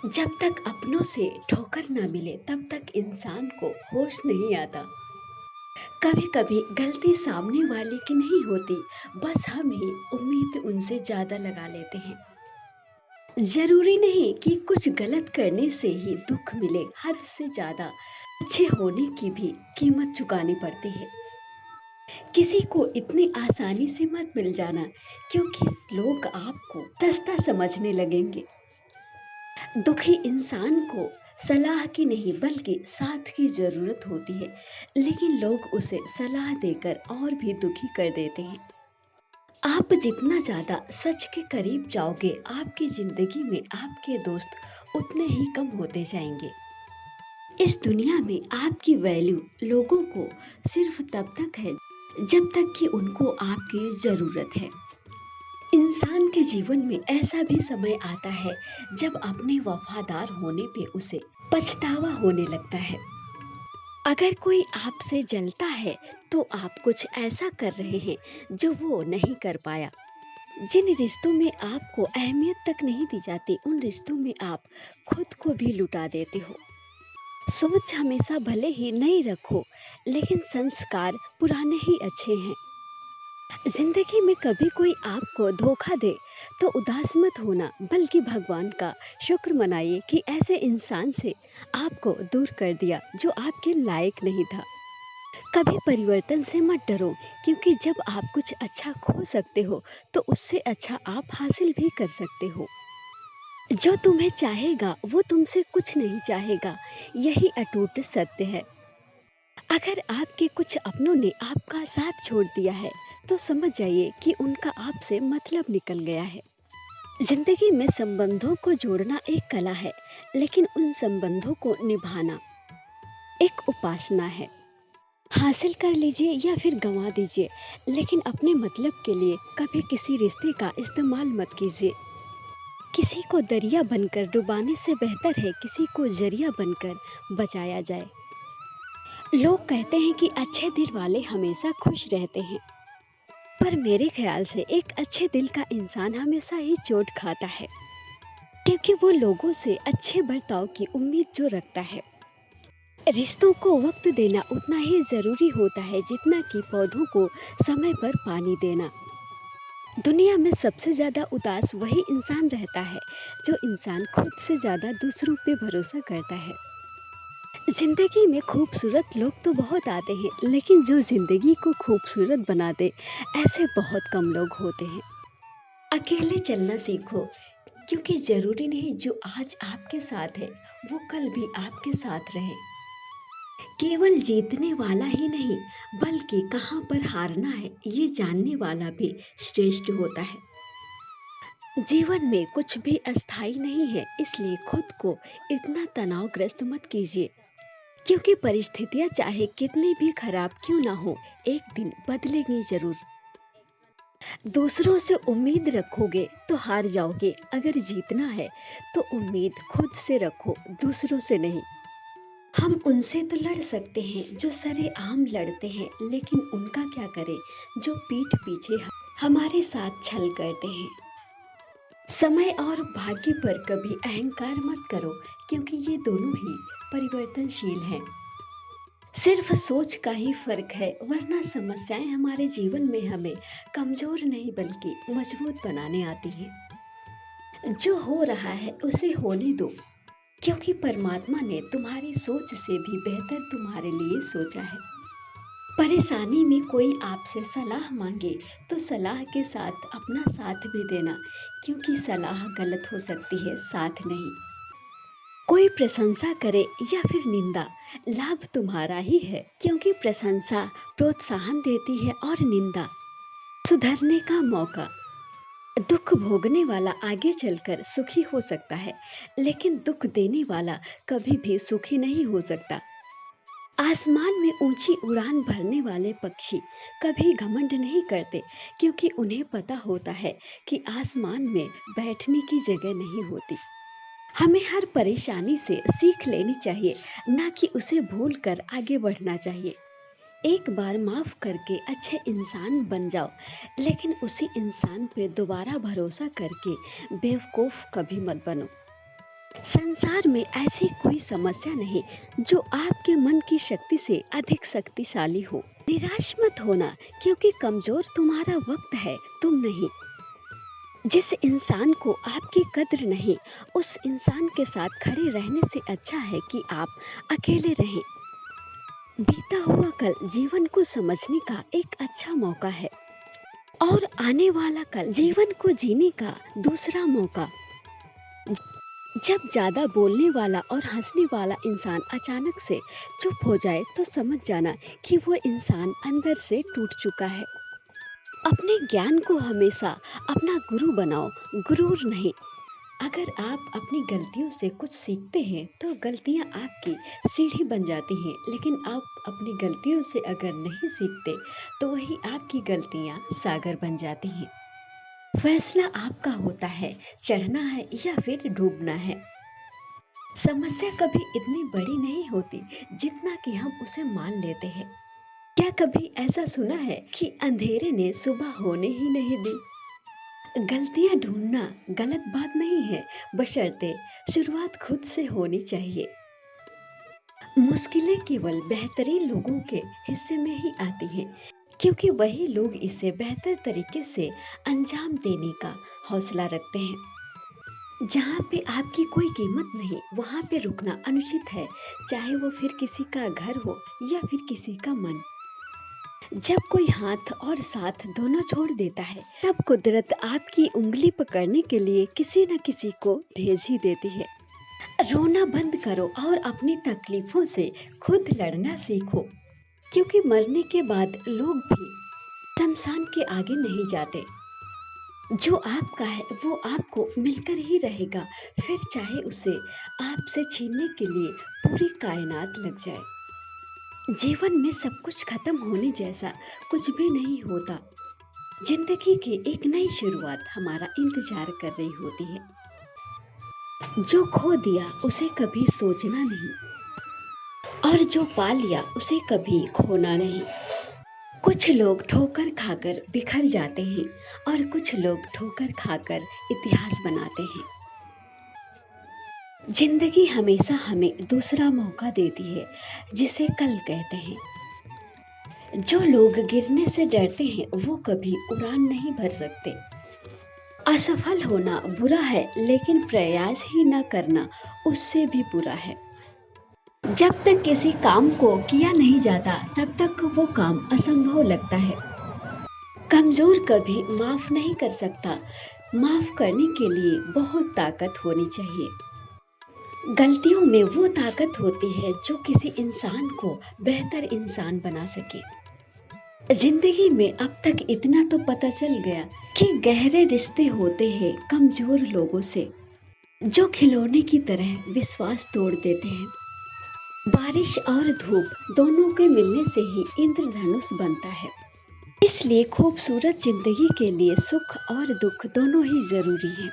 जब तक अपनों से ठोकर ना मिले तब तक इंसान को होश नहीं आता। कभी कभी गलती सामने वाले की नहीं होती, बस हम ही उम्मीद उनसे ज्यादा लगा लेते हैं। जरूरी नहीं कि कुछ गलत करने से ही दुख मिले, हद से ज्यादा अच्छे होने की भी कीमत चुकानी पड़ती है। किसी को इतनी आसानी से मत मिल जाना, क्योंकि लोग आपको सस्ता समझने लगेंगे। दुखी इंसान को सलाह की नहीं बल्कि साथ की जरूरत होती है, लेकिन लोग उसे सलाह देकर और भी दुखी कर देते हैं। आप जितना ज्यादा सच के करीब जाओगे, आपकी जिंदगी में आपके दोस्त उतने ही कम होते जाएंगे। इस दुनिया में आपकी वैल्यू लोगों को सिर्फ तब तक है जब तक कि उनको आपकी जरूरत है। इंसान के जीवन में ऐसा भी समय आता है जब अपने वफादार होने पे उसे पछतावा होने लगता है। अगर कोई आपसे जलता है तो आप कुछ ऐसा कर रहे हैं जो वो नहीं कर पाया। जिन रिश्तों में आपको अहमियत तक नहीं दी जाती, उन रिश्तों में आप खुद को भी लुटा देते हो। सोच हमेशा भले ही नई रखो, लेकिन संस्कार पुराने ही अच्छे हैं। जिंदगी में कभी कोई आपको धोखा दे तो उदास मत होना, बल्कि भगवान का शुक्र मनाइए कि ऐसे इंसान से आपको दूर कर दिया जो आपके लायक नहीं था। कभी परिवर्तन से मत डरो, क्योंकि जब आप कुछ अच्छा खो सकते हो तो उससे अच्छा आप हासिल भी कर सकते हो। जो तुम्हें चाहेगा वो तुमसे कुछ नहीं चाहेगा, यही अटूट सत्य है। अगर आपके कुछ अपनों ने आपका साथ छोड़ दिया है तो समझ जाइए कि उनका आपसे मतलब निकल गया है। जिंदगी में संबंधों को जोड़ना एक कला है, लेकिन उन संबंधों को निभाना एक उपासना है। हासिल कर लीजिए या फिर गंवा दीजिए, लेकिन अपने मतलब के लिए कभी किसी रिश्ते का इस्तेमाल मत कीजिए। किसी को दरिया बनकर डुबाने से बेहतर है किसी को जरिया बनकर बचाया जाए। लोग कहते हैं कि अच्छे दिल वाले हमेशा खुश रहते हैं, पर मेरे ख्याल से एक अच्छे दिल का इंसान हमेशा ही चोट खाता है, क्योंकि वो लोगों से अच्छे बर्ताव की उम्मीद जो रखता है। रिश्तों को वक्त देना उतना ही जरूरी होता है जितना कि पौधों को समय पर पानी देना। दुनिया में सबसे ज्यादा उदास वही इंसान रहता है जो इंसान खुद से ज्यादा दूसरों पे भरोसा करता है। जिंदगी में खूबसूरत लोग तो बहुत आते हैं, लेकिन जो जिंदगी को खूबसूरत बनाते ऐसे बहुत कम लोग होते हैं। अकेले चलना सीखो, क्योंकि जरूरी नहीं जो आज आपके साथ है वो कल भी आपके साथ रहे। केवल जीतने वाला ही नहीं, बल्कि कहाँ पर हारना है ये जानने वाला भी श्रेष्ठ होता है। जीवन में कुछ भी अस्थाई नहीं है, इसलिए खुद को इतना तनावग्रस्त मत कीजिए, क्योंकि परिस्थितियां चाहे कितनी भी खराब क्यों ना हो, एक दिन बदलेंगी जरूर। दूसरों से उम्मीद रखोगे तो हार जाओगे, अगर जीतना है तो उम्मीद खुद से रखो, दूसरों से नहीं। हम उनसे तो लड़ सकते हैं जो सरेआम लड़ते हैं, लेकिन उनका क्या करें जो पीठ पीछे हमारे साथ छल करते हैं। समय और भाग्य पर कभी अहंकार मत करो, क्योंकि ये दोनों ही परिवर्तनशील हैं। सिर्फ सोच का ही फर्क है, वरना समस्याएं हमारे जीवन में हमें कमजोर नहीं बल्कि मजबूत बनाने आती हैं। जो हो रहा है उसे होने दो, क्योंकि परमात्मा ने तुम्हारी सोच से भी बेहतर तुम्हारे लिए सोचा है। परेशानी में कोई आपसे सलाह मांगे तो सलाह के साथ अपना साथ भी देना, क्योंकि सलाह गलत हो सकती है, साथ नहीं। कोई प्रशंसा करे या फिर निंदा, लाभ तुम्हारा ही है, क्योंकि प्रशंसा प्रोत्साहन देती है और निंदा सुधरने का मौका। दुख भोगने वाला आगे चलकर सुखी हो सकता है, लेकिन दुख देने वाला कभी भी सुखी नहीं हो सकता। आसमान में ऊंची उड़ान भरने वाले पक्षी कभी घमंड नहीं करते, क्योंकि उन्हें पता होता है कि आसमान में बैठने की जगह नहीं होती। हमें हर परेशानी से सीख लेनी चाहिए, ना कि उसे भूल कर आगे बढ़ना चाहिए। एक बार माफ करके अच्छे इंसान बन जाओ, लेकिन उसी इंसान पे दोबारा भरोसा करके बेवकूफ कभी मत बनो। संसार में ऐसी कोई समस्या नहीं जो आपके मन की शक्ति से अधिक शक्तिशाली हो। निराश मत होना, क्योंकि कमजोर तुम्हारा वक्त है, तुम नहीं। जिस इंसान को आपकी कद्र नहीं, उस इंसान के साथ खड़े रहने से अच्छा है कि आप अकेले रहें। बीता हुआ कल जीवन को समझने का एक अच्छा मौका है, और आने वाला कल जीवन को जीने का दूसरा मौका। जब ज्यादा बोलने वाला और हंसने वाला इंसान अचानक से चुप हो जाए, तो समझ जाना कि वो इंसान अंदर से टूट चुका है। अपने ज्ञान को हमेशा अपना गुरु बनाओ, गुरूर नहीं। अगर आप अपनी गलतियों से कुछ सीखते हैं तो गलतियां आपकी सीढ़ी बन जाती हैं, लेकिन आप अपनी गलतियों से अगर नहीं सीखते तो वही आपकी गलतियां सागर बन जाती हैं। फैसला आपका होता है, चढ़ना है या फिर डूबना है। समस्या कभी इतनी बड़ी नहीं होती जितना कि हम उसे मान लेते हैं। क्या कभी ऐसा सुना है कि अंधेरे ने सुबह होने ही नहीं दी? गलतियां ढूंढना गलत बात नहीं है, बशर्ते शुरुआत खुद से होनी चाहिए। मुश्किलें केवल बेहतरीन लोगों के हिस्से में ही आती हैं, क्योंकि वही लोग इसे बेहतर तरीके से अंजाम देने का हौसला रखते हैं। जहाँ पे आपकी कोई कीमत नहीं, वहाँ पे रुकना अनुचित है, चाहे वो फिर किसी का घर हो या फिर किसी का मन। जब कोई हाथ और साथ दोनों छोड़ देता है, तब कुदरत आपकी उंगली पकड़ने के लिए किसी न किसी को भेज ही देती है। रोना बंद करो और अपनी तकलीफों से खुद लड़ना सीखो, क्योंकि मरने के बाद लोग भी शमशान के आगे नहीं जाते। जो आपका है वो आपको मिलकर ही रहेगा, फिर चाहे उसे आपसे छीनने के लिए पूरी कायनात लग जाए। जीवन में सब कुछ खत्म होने जैसा कुछ भी नहीं होता। जिंदगी की एक नई शुरुआत हमारा इंतजार कर रही होती है। जो खो दिया उसे कभी सोचना नहीं, और जो पा लिया उसे कभी खोना नहीं। कुछ लोग ठोकर खाकर बिखर जाते हैं, और कुछ लोग ठोकर खाकर इतिहास बनाते हैं। जिंदगी हमेशा हमें दूसरा मौका देती है, जिसे कल कहते हैं। जो लोग गिरने से डरते हैं वो कभी उड़ान नहीं भर सकते। असफल होना बुरा है, लेकिन प्रयास ही न करना उससे भी बुरा है। जब तक किसी काम को किया नहीं जाता, तब तक वो काम असंभव लगता है। कमजोर कभी माफ नहीं कर सकता, माफ करने के लिए बहुत ताकत होनी चाहिए। गलतियों में वो ताकत होती है जो किसी इंसान को बेहतर इंसान बना सके। जिंदगी में अब तक इतना तो पता चल गया कि गहरे रिश्ते होते हैं कमजोर लोगों से, जो खिलौने की तरह विश्वास तोड़ देते हैं। बारिश और धूप दोनों के मिलने से ही इंद्रधनुष बनता है। इसलिए खूबसूरत जिंदगी के लिए सुख और दुख दोनों ही जरूरी है।